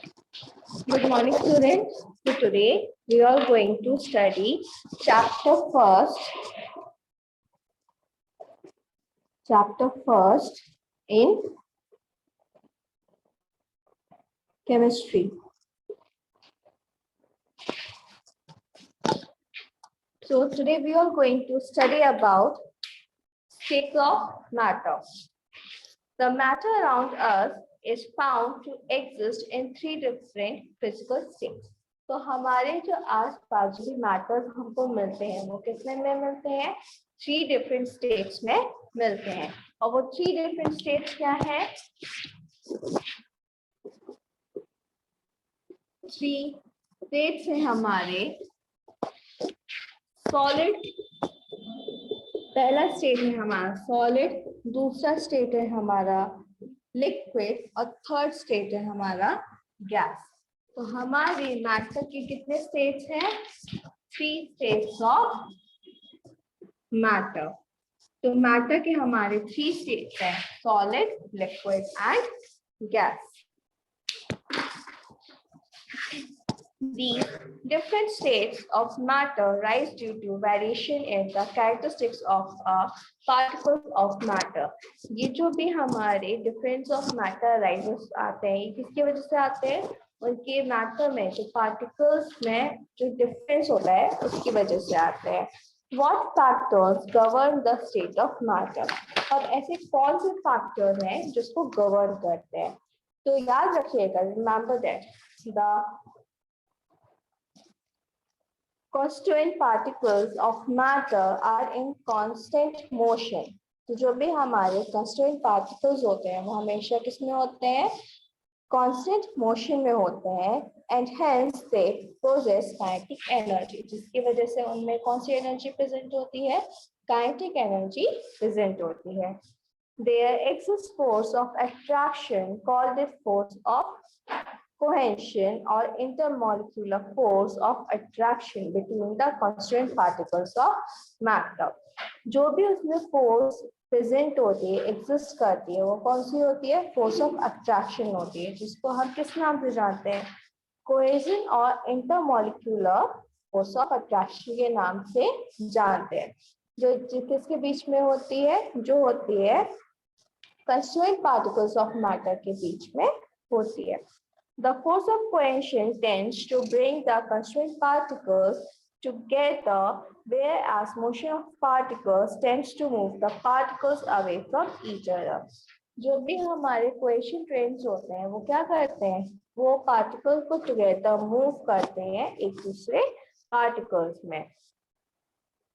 Good morning, students. So today we are going to study chapter first in chemistry. So today we are going to study about states of matter. The matter around us is found to exist in three different physical states. तो हमारे जो आसपास भी matters हमको मिलते हैं वो कितने में मिलते हैं? थ्री डिफरेंट स्टेट्स में मिलते हैं। और वो थ्री डिफरेंट स्टेट्स क्या है? थ्री स्टेट्स हैं हमारे सॉलिड, पहला स्टेट है हमारा सॉलिड, दूसरा स्टेट है हमारा लिक्विड और थर्ड स्टेट है हमारा गैस। तो हमारे मैटर के कितने स्टेट्स हैं? Three states of matter. तो मैटर के हमारे थ्री स्टेट्स हैं solid, liquid and gas. These different states of matter rise due to variation in the characteristics of a particles of matter. ये जो भी हमारे difference of matter rises आते हैं, किसकी वजह से आते हैं? उनके matter में जो particles में जो difference होता है उसकी वजह से आते हैं। What factors govern the state of matter? और ऐसे कौन से factors हैं जिसको govern करते हैं? तो याद रखिएगा, remember that the constituent particles of matter are in constant motion. तो जो भी हमारे constituent particles होते हैं वो हमेशा किसमें होते हैं? constant motion में होते हैं and hence they possess kinetic energy, जिसकी वजह से उनमें कौन सी energy present होती है? kinetic energy present होती है। There exists force of attraction called the force of cohesion or intermolecular force of attraction between the constituent particles of matter. जो भी उसमें force present होती है, exist करती है, वो कौन सी होती है? force of attraction होती है, जिसको हम किस नाम से जानते हैं? cohesion और intermolecular force of attraction के नाम से जानते हैं। जो किसके बीच में होती है? जो होती है constituent particles of matter के बीच में होती है। The force of cohesion tends to bring the constituent particles together, whereas motion of particles tends to move the particles away from each other. जो भी हमारे cohesion trains होते हैं वो क्या करते हैं? वो particles को together move करते हैं एक दूसरे particles में।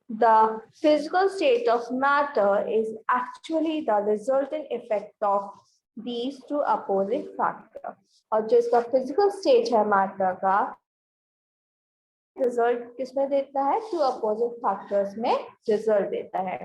The physical state of matter is actually the resultant effect of these two opposing factors. और जो इसका फिजिकल स्टेट है मैटर का रिजल्ट किसमें देता है? टू अपोजिट फैक्टर्स में रिजल्ट देता है।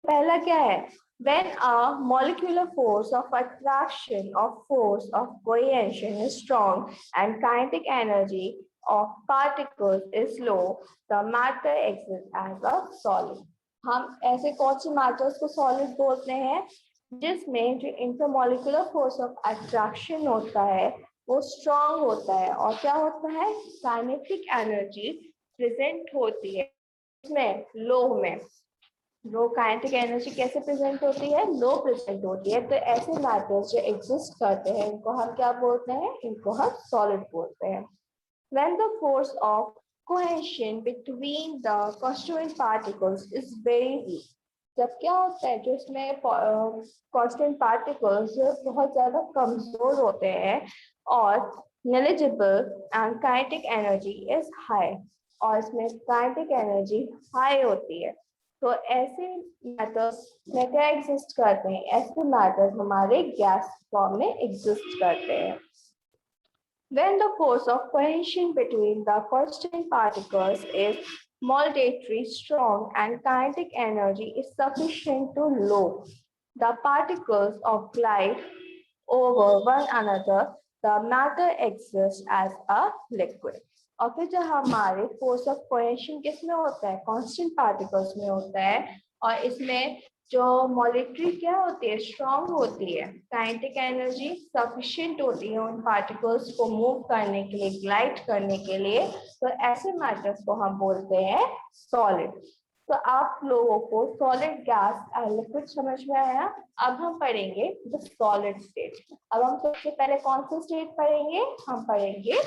पहला क्या है? When a molecular force of attraction or force of cohesion is strong and kinetic energy of particles is low, the matter exists as a solid. हम ऐसे कौन से मैटर्स को सॉलिड बोलते हैं? जिसमें जो इंटरमोलिकुलर फोर्स ऑफ अट्रैक्शन होता है वो स्ट्रॉन्ग होता है और क्या होता है? काइनेटिक एनर्जी प्रेजेंट होती है इसमें लो काइनेटिक एनर्जी कैसे प्रेजेंट होती है? लो प्रेजेंट होती है। तो ऐसे मैटर्स जो एग्जिस्ट करते हैं इनको हम क्या बोलते हैं? इनको हम सॉलिड बोलते हैं। When the force of cohesion between the constituent particles is very weak, जब क्या होता है? जो इसमें कांस्टेंट पार्टिकल्स बहुत ज्यादा कमजोर होते हैं और negligible and kinetic energy is high, और इसमें काइनेटिक एनर्जी हाई होती है। तो ऐसे मैटर्स में क्या एग्जिस्ट करते हैं? ऐसे मैटर्स हमारे गैस फॉर्म में एग्जिस्ट करते हैं। When the force of cohesion between the constituent particles is moderately strong and kinetic energy is sufficient to low the particles of glide over one another, the matter exists as a liquid. और फिर जो हमारे force of cohesion किसमें होता है? constant particles में होता है और इसमें जो मॉलिक्यूल क्या होती है, स्ट्रॉन्ग होती है, काइनेटिक एनर्जी सफिशिएंट होती है उन पार्टिकल्स को मूव करने के लिए, ग्लाइड करने के लिए, तो ऐसे मैटर्स को हम बोलते हैं सॉलिड। तो आप लोगों को सॉलिड, गैस और लिक्विड समझ में आया। अब हम पढ़ेंगे द सॉलिड स्टेट। अब हम सबसे पहले कौन सा स्टेट पढ़ेंगे, हम पढ़ेंगे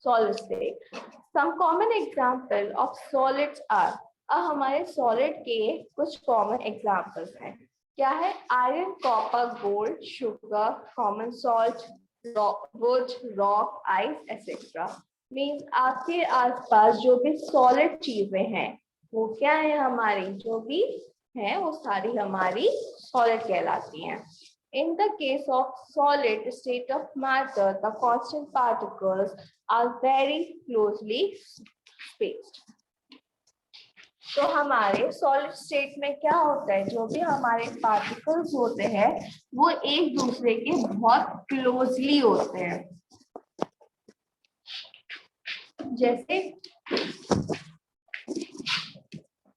solid state. Some common example of solids are, अब हमारे सॉलिड के कुछ कॉमन एग्जांपल्स हैं। क्या है, iron, copper, gold, sugar, common salt, would, rock, ice etcetera. Means आपके आसपास जो भी सॉलिड चीजें हैं वो क्या है, हमारी जो भी है वो सारी हमारी सॉलिड कहलाती हैं। In the case of solid state of matter, the constant particles are very closely spaced. तो हमारे सॉलिड स्टेट में क्या होता है, जो भी हमारे पार्टिकल्स होते हैं वो एक दूसरे के बहुत क्लोजली होते हैं। जैसे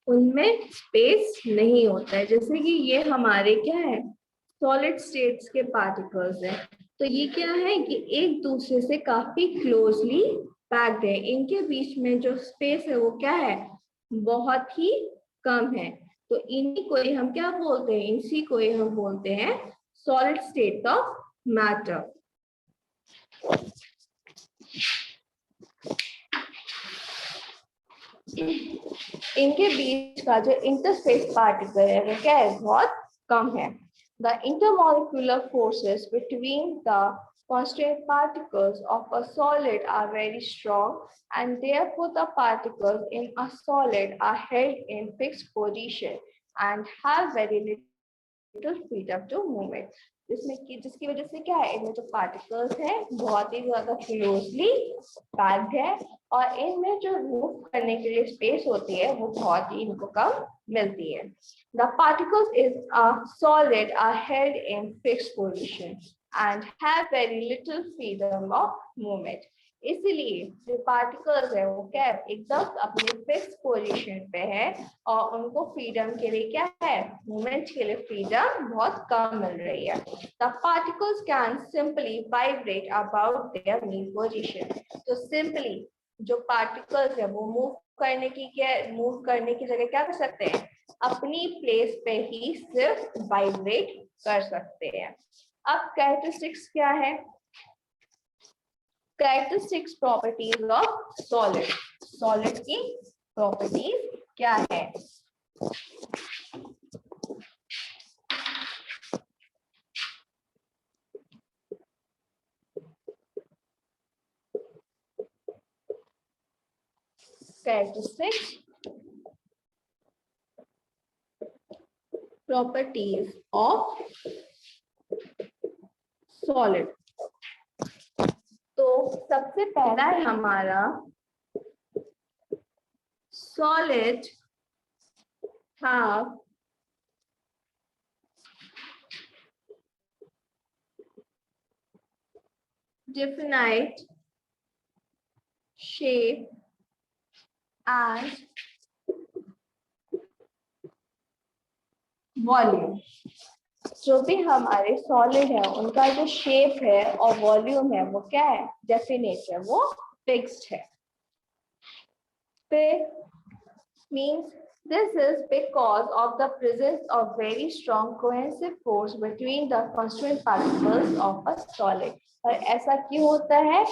उनमें स्पेस नहीं होता है, जैसे कि ये हमारे क्या है, सॉलिड स्टेट्स के पार्टिकल्स हैं, तो ये क्या है कि एक दूसरे से काफी क्लोजली पैक्ड है, इनके बीच में जो स्पेस है वो क्या है, बहुत ही कम है। तो इन्हीं को ही हम क्या बोलते हैं, इसी को ही हम बोलते हैं सॉलिड स्टेट ऑफ मैटर। इनके बीच का जो इंटरस्पेस पार्टिकल है वो क्या है, बहुत कम है। The intermolecular forces between the constituent particles of a solid are very strong, and therefore the particles in a solid are held in fixed position and have very little freedom to move it. जिसकी वजह से क्या है, इनमें जो particles हैं बहुत ही ज्यादा क्लोजली पैक्ड है, और इनमें जो मूव करने के लिए स्पेस होती है वो बहुत ही इनको कम मिलती है। The particles in a solid are held in fixed position and have very little freedom of movement. इसलिए जो पार्टिकल्स है वो क्या है, एकदम अपने फिक्स पोजीशन पे है, और उनको फ्रीडम के लिए क्या है, मूवमेंट के लिए फ्रीडम बहुत कम मिल रही है। The particles can simply vibrate about their mean position. तो सिंपली जो पार्टिकल्स है वो मूव करने की जगह क्या कर सकते हैं, अपनी प्लेस पे ही सिर्फ वाइब्रेट कर सकते हैं। अब कैरेक्टरिस्टिक्स क्या है, characteristics properties of solid, solid की प्रॉपर्टीज क्या है। Characteristics properties of solid. तो सबसे पहला है हमारा solid have definite shape and volume. जो भी हमारे सॉलिड है उनका जो शेप है और वॉल्यूम है वो क्या है, डेफिनेट है, वो फिक्स्ड है। फिर means this is because of the presence of very strong cohesive force between the constituent particles of a solid। और ऐसा क्यों होता है,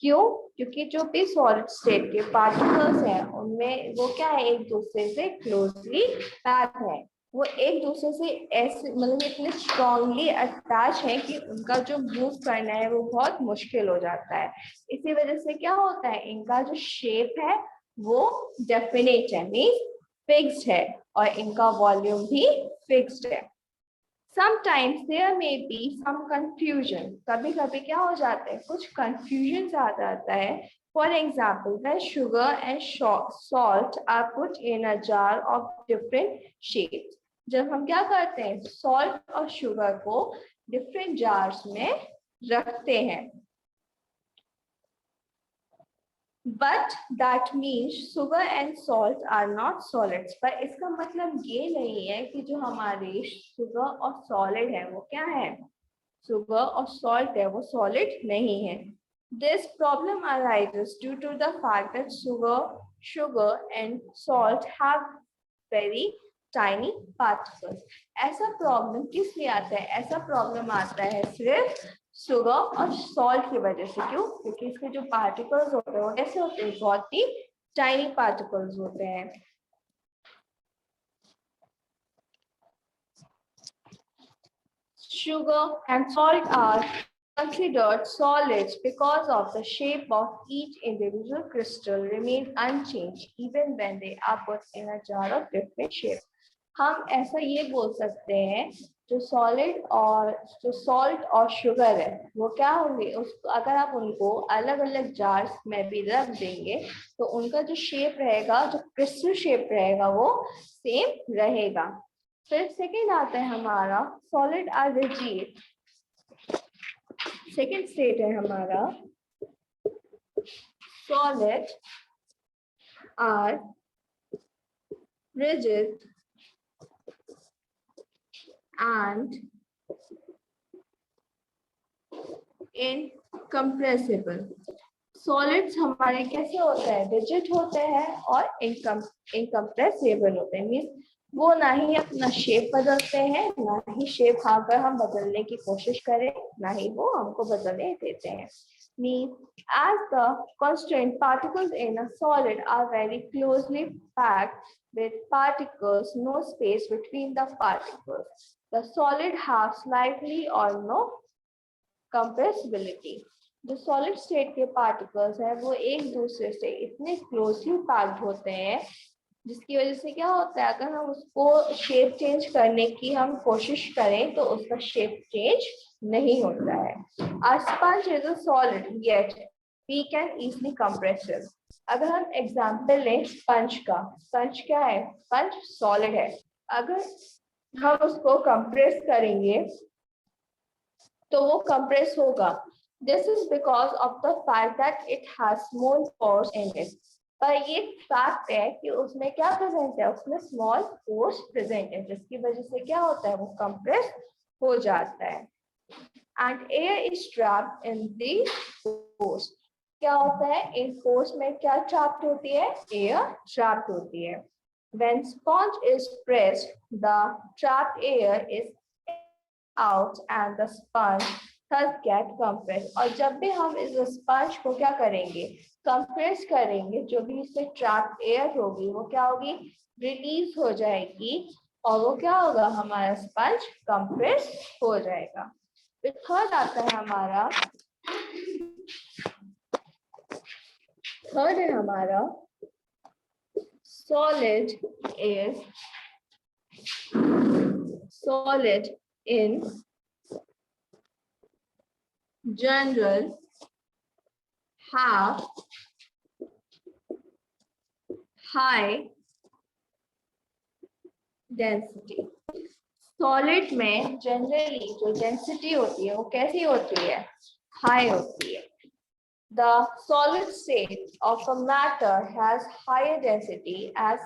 क्योंकि जो भी सॉलिड स्टेट के पार्टिकल्स हैं उनमें वो क्या है, एक दूसरे से क्लोजली पैक है, वो एक दूसरे से ऐसे मतलब इतने स्ट्रांगली अटैच है कि उनका जो मूव करना है वो बहुत मुश्किल हो जाता है। इसी वजह से क्या होता है, इनका जो शेप है वो डेफिनेट है, मींस फिक्स्ड है, और इनका वॉल्यूम भी फिक्स्ड है। Sometimes there may be some confusion, कभी कभी क्या हो जाता है, कुछ confusion आ जाता है। For example, when sugar and salt are put in a jar of different shapes, जब हम क्या करते हैं, salt और sugar को different jars में रखते हैं, But that means sugar and salt are not solids. पर इसका मतलब ये नहीं है कि जो हमारे sugar और solid है वो क्या है, sugar और salt है वो solid नहीं है. This problem arises due to the fact that sugar and salt have very tiny particles. ऐसा प्रॉब्लम किस लिए आता है, ऐसा प्रॉब्लम आता है सिर्फ शुगर और सॉल्ट की वजह से. क्यों? क्योंकि इसके जो पार्टिकल्स होते हैं वो कैसे होते हैं, बहुत ही टाइनी पार्टिकल्स होते हैं. Sugar and salt are considered solids because of the shape of each individual crystal remains unchanged even when they are put in a jar of different shape. हम ऐसा ये बोल सकते हैं जो सॉलिड और जो सॉल्ट और शुगर है वो क्या होंगे, उसको अगर आप उनको अलग अलग जार्स में भी रख देंगे तो उनका जो शेप रहेगा, जो क्रिस्टल शेप रहेगा वो सेम रहेगा. फिर सेकेंड आता है हमारा solid are rigid. Second state है हमारा solid are rigid and incompressible. सॉलिड्स हमारे कैसे होते हैं, रिजिड होते हैं और इनकम्प्रेसिबल होते हैं. मीन्स वो ना ही अपना शेप बदलते हैं, ना ही शेप अगर हम बदलने की कोशिश करें ना ही वो हमको बदलने देते हैं. Means as the constrained particles in a solid are very closely packed with particles, no space between the particles. The solid have slightly or no compressibility. जो सॉलिड स्टेट के पार्टिकल्स हैं वो एक दूसरे से इतने क्लोजली पैक्ड होते हैं जिसकी वजह से क्या होता है, अगर हम उसको शेप चेंज करने की हम कोशिश करें तो उसका शेप चेंज नहीं होता है. A sponge is a solid yet we can easily compress it. अगर हम एग्जाम्पल लें स्पंज का, स्पंज क्या है, स्पंज सॉलिड है. अगर हम उसको कंप्रेस करेंगे तो वो कंप्रेस होगा. This is because of the fact that it has small pores in it. पर ये फैक्ट है कि उसमें क्या प्रेजेंट है, उसमें स्मॉल पोर्स प्रेजेंट है जिसकी वजह से क्या होता है, वो कंप्रेस हो जाता है. And air is trapped in the pores. क्या होता है, इन पोर्स में क्या ट्रैप्ड होती है, एयर ट्रैप्ड होती है. When sponge is pressed, the trapped air is out and the sponge thus get compressed. और जब भी हम इस स्पंज को क्या करेंगे, कंप्रेस करेंगे, जो भी इससे ट्रैप्ड एयर होगी वो क्या होगी, रिलीज हो जाएगी और वो क्या होगा, हमारा स्पंज कंप्रेस हो जाएगा. फिर थर्ड आता है हमारा, थर्ड है हमारा solid in general have high density. Solid में जनरली जो डेंसिटी होती है वो कैसी होती है, हाई होती है. The solid state of a matter has higher density as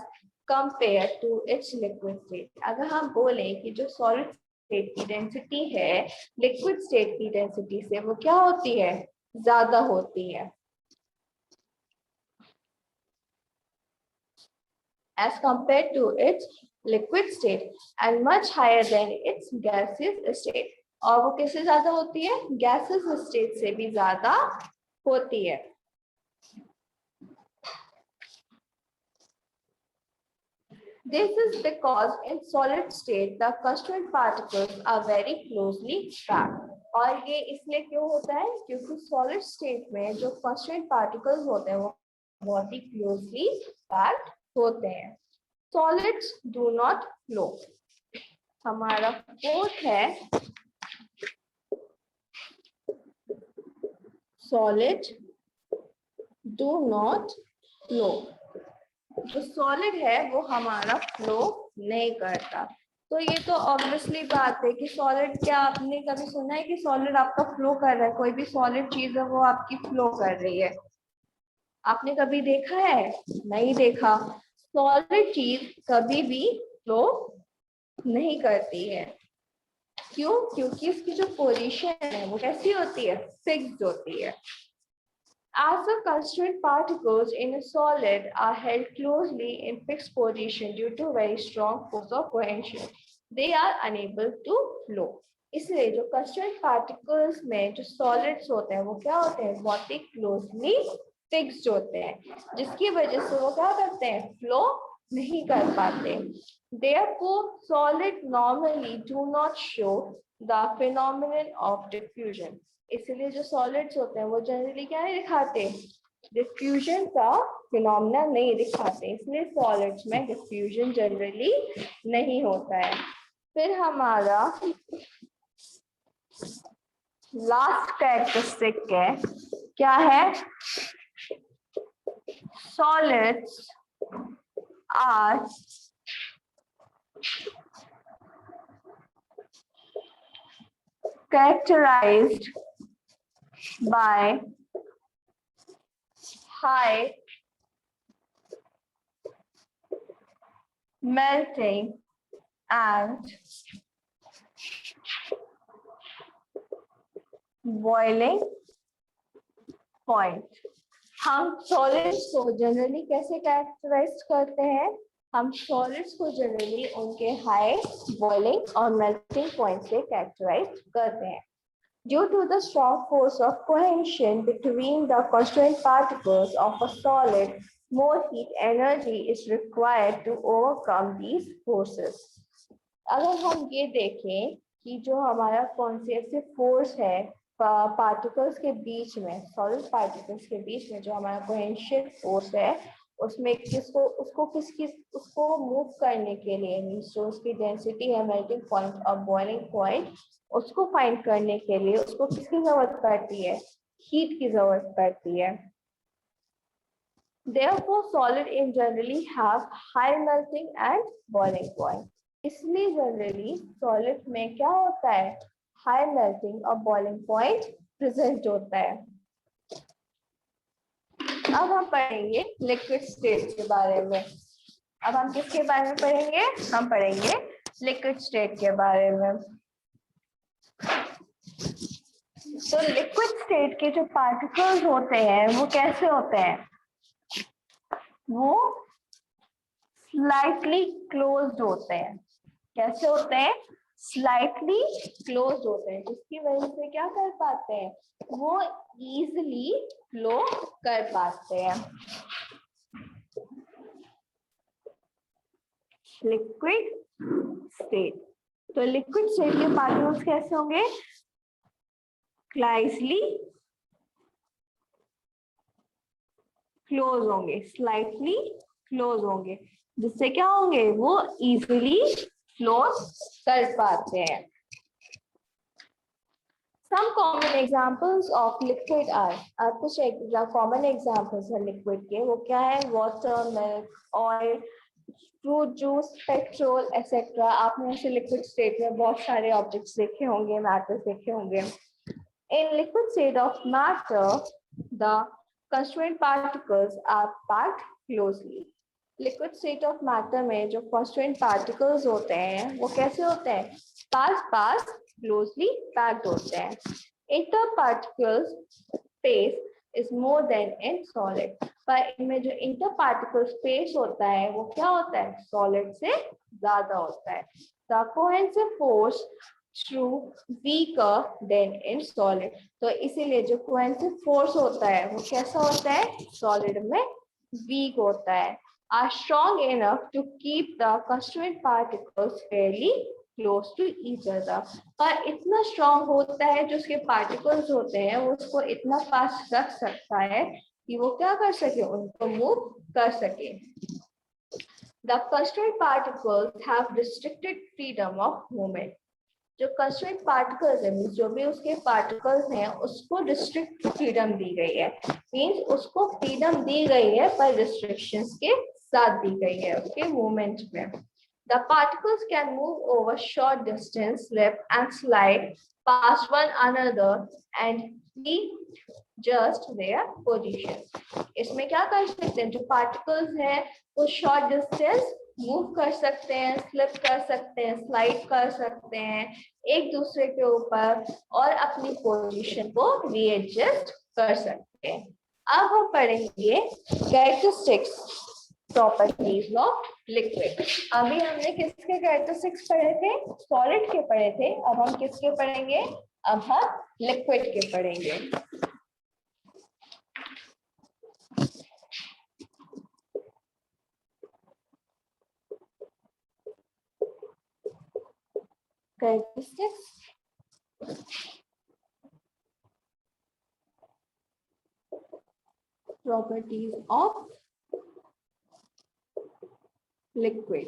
compared to its liquid state. अगर हम बोले कि जो solid state की density है liquid state की density से वो क्या होती है, ज्यादा होती है. As compared to its liquid state and much higher than its gaseous state. और वो किससे ज्यादा होती है, gaseous state से भी ज्यादा होती है. This is because in solid state the constituent particles are very closely packed. और ये इसलिए क्यों होता है, क्योंकि solid state में जो constituent particles होते हैं वो बहुत ही closely packed होते हैं. Solids do not flow. हमारा फोर्थ है solid do not flow. जो सॉलिड है वो हमारा फ्लो नहीं करता. तो ये तो ऑब्वियसली बात है कि सॉलिड, क्या आपने कभी सुना है कि सॉलिड आपका फ्लो कर रहा है, कोई भी सॉलिड चीज है वो आपकी फ्लो कर रही है. आपने कभी देखा है? नहीं देखा। सॉलिड चीज कभी भी फ्लो नहीं करती है। क्यों? क्योंकि उसकी जो पोजीशन है वो कैसी होती है? फिक्स्ड होती है। As the constrained particles in a solid are held closely in fixed position due to very strong force of cohesion, they are unable to flow. इसलिए जो constrained particles में जो solids होते हैं वो क्या होते हैं? बहुत ही closely fixed होते हैं, जिसकी वजह से वो क्या करते हैं? Flow नहीं कर पाते. Therefore, solid normally do not show the phenomenon of diffusion. इसलिए जो सॉलिड्स होते हैं वो जनरली क्या नहीं दिखाते? डिफ्यूजन का फिनोमेना नहीं दिखाते, इसलिए सॉलिड्स में डिफ्यूजन जनरली नहीं होता है. फिर हमारा लास्ट कैरेक्टरिस्टिक है, क्या है? Solids are characterized by high melting and boiling point. हम सॉलिड्स को जनरली कैसे कैरेक्टराइज करते हैं? हम सॉलिड्स को जनरली उनके हाई बॉइलिंग और मेल्टिंग पॉइंट से कैरेक्टराइज करते हैं. Due to the strong force of cohesion between the constrained particles of a solid, more heat energy is required to overcome these forces. अगर हम ये देखें कि जो हमारा कौन से ऐसे फोर्स है पार्टिकल्स के बीच में, सॉलिड पार्टिकल्स के बीच में जो हमारा कोहेशन फोर्स है, उसमें उसको मूव करने के लिए मींस जो उसकी डेंसिटी है, मेल्टिंग पॉइंट और बॉइलिंग पॉइंट, उसको फाइंड करने के लिए उसको किसकी जरूरत पड़ती है? हीट की जरूरत पड़ती है. Therefore, solid in generally have high melting and boiling point. इसलिए जनरली सॉलिड में क्या होता है? हाई मेल्टिंग और बॉइलिंग पॉइंट प्रेजेंट होता है. अब हम पढ़ेंगे लिक्विड स्टेट के बारे में. अब हम किसके बारे में पढ़ेंगे? हम पढ़ेंगे लिक्विड स्टेट के बारे में. तो लिक्विड स्टेट के जो पार्टिकल्स होते हैं वो कैसे होते हैं? वो स्लाइटली क्लोज्ड होते हैं. कैसे होते हैं? स्लाइटली क्लोज्ड होते हैं, जिसकी वजह से क्या कर पाते हैं? वो इजीली फ्लो कर पाते हैं. Liquid state. तो लिक्विड स्टेट के पार्टिकल्स कैसे होंगे? स्लाइटली क्लोज होंगे, स्लाइटली क्लोज होंगे, जिससे क्या होंगे? वो इजीली फ्लो कर पाते हैं. Some common examples of liquid are, कुछ common examples है लिक्विड के. वो क्या है? Water, milk, oil, fruit juice, petrol etcetera. आपने ऐसे लिक्विड स्टेट में बहुत सारे ऑब्जेक्ट्स देखे होंगे, मैटर्स देखे होंगे. In liquid state of matter, the constrained particles are packed closely. Liquid state of matter में जो constrained particles होते हैं वो कैसे होते हैं? पास क्लोजली पैक्ड होते हैं. Interparticle space is more than in solid. पर इनमें जो इंटरपार्टिकल स्पेस होता है वो क्या होता है? सॉलिड से ज्यादा होता है. The cohesive force through weaker then in solid. तो इसीलिए जो कोहेसिव फोर्स होता है वो कैसा होता है? सॉलिड में वीक होता है. Are strong enough to keep the constrained particles fairly close to each other. पर इतना strong होता है जो उसके particles होते हैं वो उसको इतना पास रख सकता है कि वो क्या कर सके? उनको मूव कर सके. The constrained particles have restricted freedom of movement. जो constrained particles है मीन्स जो भी उसके particles हैं उसको restrict freedom दी गई है. मीन्स उसको freedom दी गई है पर restrictions के साथ दी गई है उसके मूवमेंट में. The particles can move over short distance, slip and slide past one another and be just their position. इसमें क्या कर सकते हैं, जो पार्टिकल्स हैं वो शॉर्ट डिस्टेंस मूव कर सकते हैं, स्लिप कर सकते हैं, स्लाइड कर सकते हैं एक दूसरे के ऊपर और अपनी पोजीशन को रीएडजस्ट कर सकते हैं। अब हम पढ़ेंगे कैरेक्टरिस्टिक्स प्रॉपर्टीज ऑफ लिक्विड। अभी हमने किसके कैरेक्टरिस्टिक्स पढ़े थे, सॉलिड के पढ़े थे, अब हम किसके पढ़ेंगे, अब हम लिक्विड के पढ़ेंगे। Characteristics properties of liquid।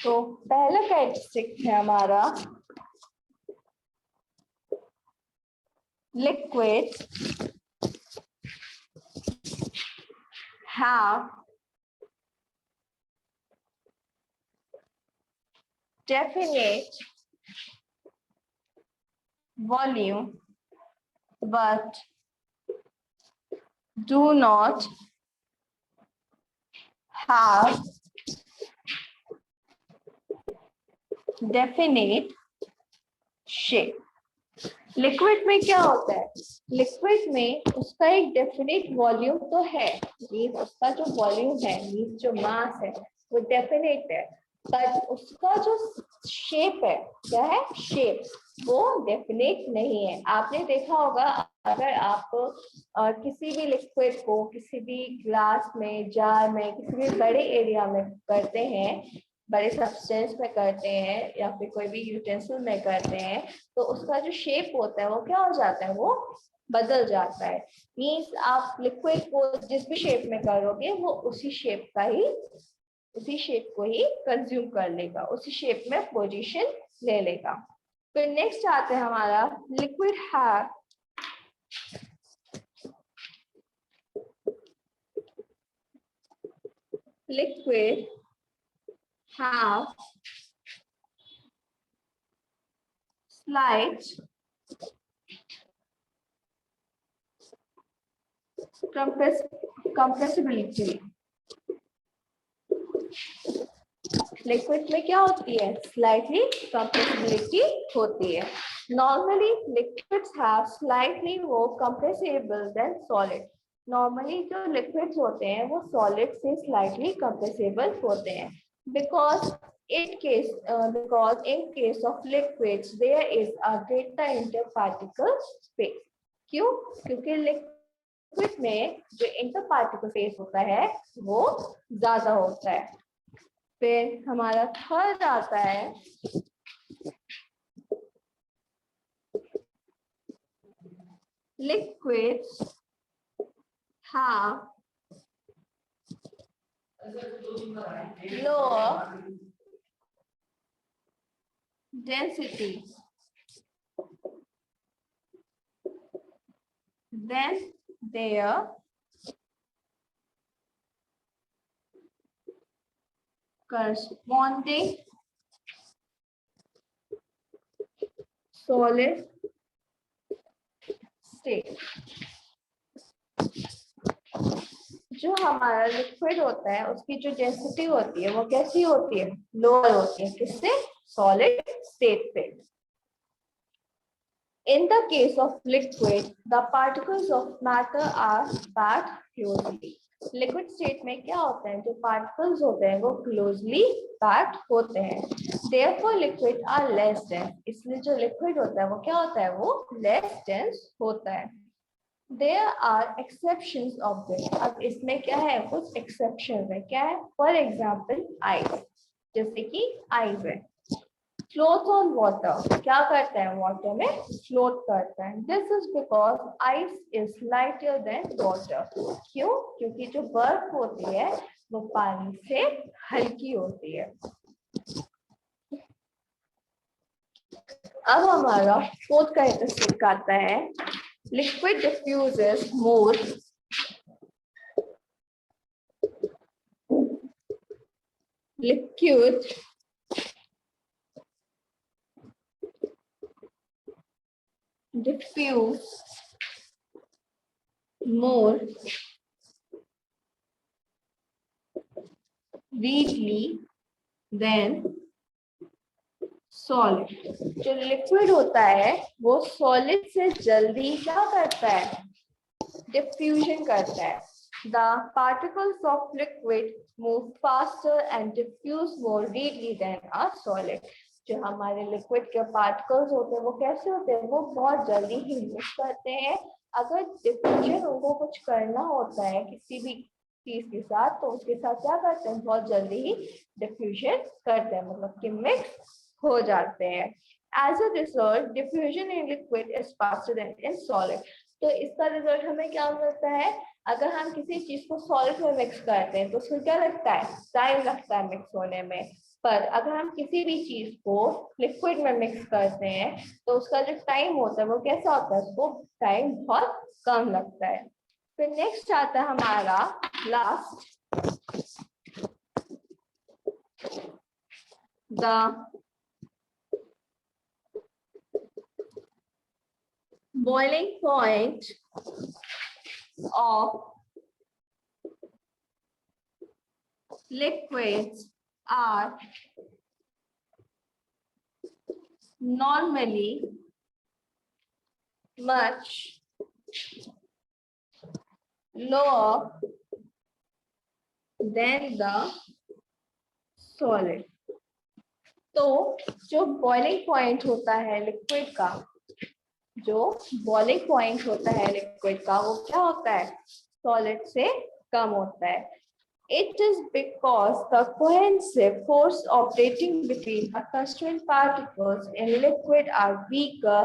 तो पहला कैरेक्टरिस्टिक है हमारा liquids have definite volume but do not have definite shape। Liquid में क्या होता है, लिक्विड में उसका एक डेफिनेट वॉल्यूम तो है, मींस उसका जो वॉल्यूम है, मींस जो मास है वो डेफिनेट है, बट उसका जो शेप है, क्या है शेप, वो डेफिनेट नहीं है। आपने देखा होगा अगर आप किसी भी लिक्विड को किसी भी ग्लास में, जार में, किसी भी बड़े एरिया में करते हैं, बड़े सब्सटेंस में करते हैं या फिर कोई भी यूटेंसिल में करते हैं, तो उसका जो शेप होता है वो क्या हो जाता है, वो बदल जाता है। मीन्स आप लिक्विड को जिस भी शेप में करोगे वो उसी शेप को ही कंज्यूम कर लेगा, उसी शेप में पोजीशन ले लेगा। फिर नेक्स्ट आता है हमारा liquid have slight compressibility। Liquid में क्या होती है, स्लाइटली कंप्रेसिबिलिटी होती है। Normally liquids have slightly more compressible than solid. Normally जो लिक्विड्स होते हैं वो सॉलिड से स्लाइटली कंप्रेसिबल होते हैं, because in case of liquids there is a greater interparticle space। क्यों, क्योंकि लिक्विड में जो इंटरपार्टिकल स्पेस होता है वो ज्यादा होता है। फिर हमारा थर्ड आता है liquids have lower density than their corresponding solid state। जो हमारा लिक्विड होता है उसकी जो डेंसिटी होती है वो कैसी होती है, लोअर होती है, किससे, सॉलिड स्टेट पे। In the case of liquid, the particles of matter are packed closely। Liquid state में क्या होता है, जो पार्टिकल्स होते हैं वो क्लोजली पैक्ड होते हैं। Therefore liquid are less dense, इसलिए जो लिक्विड होता है वो क्या होता है, वो लेस डेंस होता है। There are exceptions of this। अब इसमें क्या है, कुछ एक्सेप्शन है, क्या है, फॉर एग्जाम्पल आइस, जैसे कि आइस है, फ्लोट ऑन वाटर, क्या करता है, वाटर में फ्लोट करता है। This is because ice is lighter than water. क्यों, क्योंकि जो बर्फ होती है वो पानी से हल्की होती है। अब हमारा फोर्थ कैरेक्टरिस्टिक आता है liquid diffuses more liquid diffuse more readily than solid. जो लिक्विड होता है वो सॉलिड से जल्दी क्या करता है, डिफ्यूजन करता है। The particles of liquid move faster and diffuse more readily than a solid. जो हमारे लिक्विड के पार्टिकल्स होते हैं वो कैसे होते हैं, वो बहुत जल्दी ही मूव करते हैं। अगर डिफ्यूजन उनको कुछ करना होता है किसी भी चीज के साथ, तो उसके साथ क्या करते हैं, बहुत जल्दी ही डिफ्यूजन करते हैं, मतलब कि मिक्स हो जाते हैं। As a result diffusion in liquid is faster than in solid. तो इसका रिजल्ट हमें क्या मिलता है, अगर हम किसी चीज को सॉलिड में मिक्स करते हैं तो उसको क्या लगता है, टाइम लगता है मिक्स होने में। पर अगर हम किसी भी चीज को लिक्विड में मिक्स करते हैं तो उसका जो टाइम होता है वो कैसा होता है, उसको टाइम बहुत कम लगता है। फिर नेक्स्ट आता है हमारा last, the boiling point of liquids are normally much lower than the solid। तो जो बॉइलिंग पॉइंट होता है लिक्विड का, जो बॉइलिंग पॉइंट होता है लिक्विड का, वो क्या होता है, सॉलिड से कम होता है। It is because the cohesive force operating between the constituent particles in liquid are weaker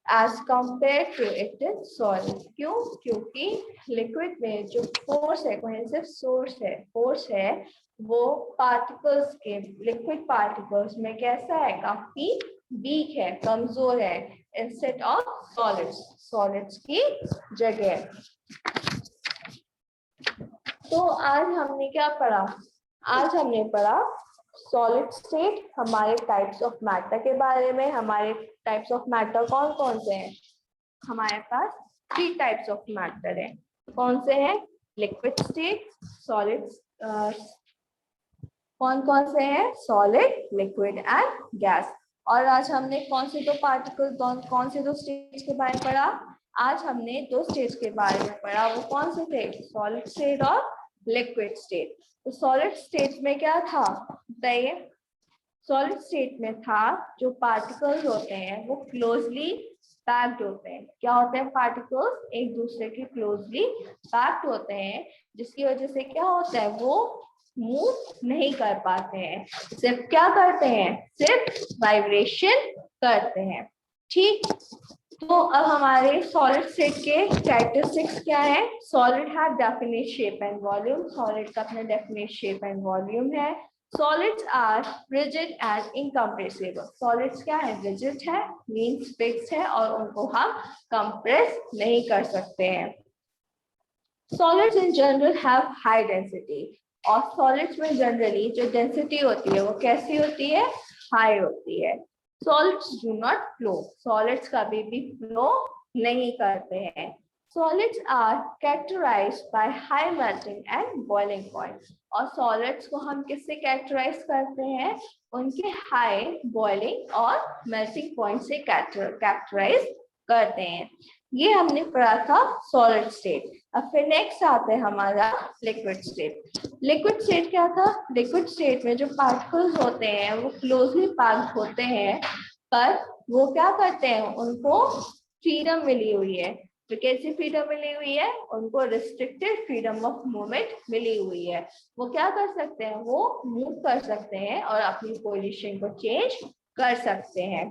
as compared to it in solid। क्यों, क्योंकि लिक्विड में जो फोर्स है, कोहेसिव फोर्स है वो पार्टिकल्स के, लिक्विड पार्टिकल्स में कैसा है, काफी वीक है, कमजोर है, इंस्टेड ऑफ सॉलिड्स की जगह। तो आज हमने क्या पढ़ा, आज हमने पढ़ा सॉलिड स्टेट, हमारे टाइप्स ऑफ मैटर के बारे में। हमारे टाइप्स ऑफ मैटर कौन कौन से हैं, हमारे पास 3 टाइप्स ऑफ मैटर है। कौन से हैं, लिक्विड स्टेट, सॉलिड, कौन कौन से हैं, सॉलिड, लिक्विड एंड गैस। और आज हमने कौन से दो पार्टिकल, कौन से दो स्टेज के बारे में पढ़ा, आज हमने 2 स्टेज के बारे में पढ़ा। वो कौन से थे, सॉलिड स्टेट और लिक्विड स्टेट। तो सॉलिड स्टेट में क्या था बताइए, सॉलिड स्टेट में था जो पार्टिकल्स होते हैं वो क्लोजली पैक्ड होते हैं। क्या होते हैं, पार्टिकल्स एक दूसरे के क्लोजली पैक्ड होते हैं, जिसकी वजह से क्या होता है, वो मूव नहीं कर पाते हैं, सिर्फ क्या करते हैं, सिर्फ वाइब्रेशन करते हैं। ठीक, तो अब हमारे सॉलिड स्टेट के कैरेक्टरिस्टिक्स क्या है, solid have definite shape and volume, solid का अपना डेफिनिट शेप एंड वॉल्यूम है। Solids are rigid and incompressible, solids क्या है, रिजिड है, मींस फिक्स है, और उनको हम कंप्रेस नहीं कर सकते हैं। Solids in general have high density, और सॉलिड्स में जनरली जो डेंसिटी होती है वो कैसी होती है, हाई होती है। Solids do not flow, solids कभी भी फ्लो नहीं करते हैं। Solids are characterized by high melting and boiling point, और सॉलिड्स को हम किससे कैरेक्टराइज करते हैं, उनके हाई बॉइलिंग और मेल्टिंग पॉइंट से कैरेक्टराइज करते हैं। ये हमने पढ़ा था सॉलिड स्टेट। अब फिर नेक्स्ट आता है हमारा लिक्विड स्टेट। लिक्विड स्टेट क्या था, लिक्विड स्टेट में जो पार्टिकल्स होते हैं वो क्लोजली पैक्ड होते हैं, पर वो क्या करते हैं, उनको फ्रीडम मिली हुई है। तो कैसी फ्रीडम मिली हुई है, उनको रिस्ट्रिक्टेड फ्रीडम ऑफ मूवमेंट मिली हुई है। वो क्या कर सकते हैं, वो मूव कर सकते हैं और अपनी पोजीशन को चेंज कर सकते हैं।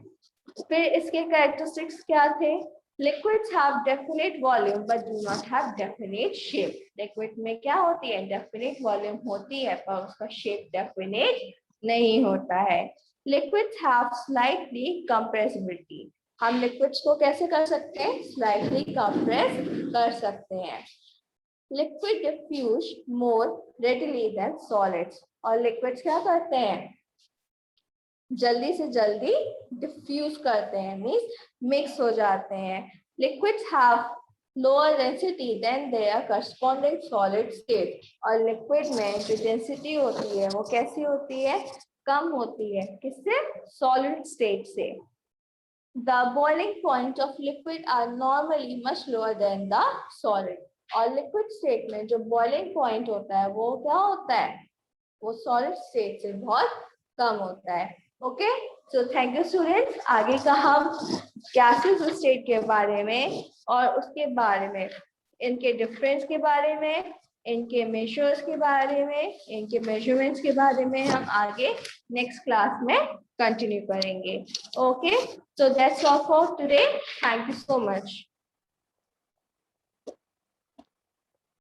फिर इसके कैरेक्टरिस्टिक्स क्या थे, liquids have definite volume but do not have definite shape. Liquid में क्या होती है, डेफिनेट वॉल्यूम होती है पर उसका शेप डेफिनेट नहीं होता है। लिक्विड्स हैव स्लाइटली कंप्रेसिबिलिटी, हम लिक्विड्स को कैसे कर सकते हैं, स्लाइटली कंप्रेस कर सकते हैं। लिक्विड डिफ्यूज मोर रेडिली देन सॉलिड्स, और लिक्विड्स क्या करते हैं, जल्दी से जल्दी डिफ्यूज करते हैं, मीन्स मिक्स हो जाते हैं। Liquids have lower density than their corresponding solid state, और लिक्विड में जो डेंसिटी होती है वो कैसी होती है, कम होती है, किससे, सॉलिड स्टेट से। The boiling point of liquid are normally much lower than the solid, और लिक्विड स्टेट में जो बॉइलिंग पॉइंट होता है वो क्या होता है, वो सॉलिड स्टेट से बहुत कम होता है। Okay, so thank you students. आगे का हम गैसेस स्टेट के बारे में और उसके बारे में, इनके डिफरेंस के बारे में, इनके मेजर्स के बारे में, इनके मेजरमेंट्स के बारे में हम आगे नेक्स्ट क्लास में कंटिन्यू करेंगे। Okay, so that's all for today. Thank you so much.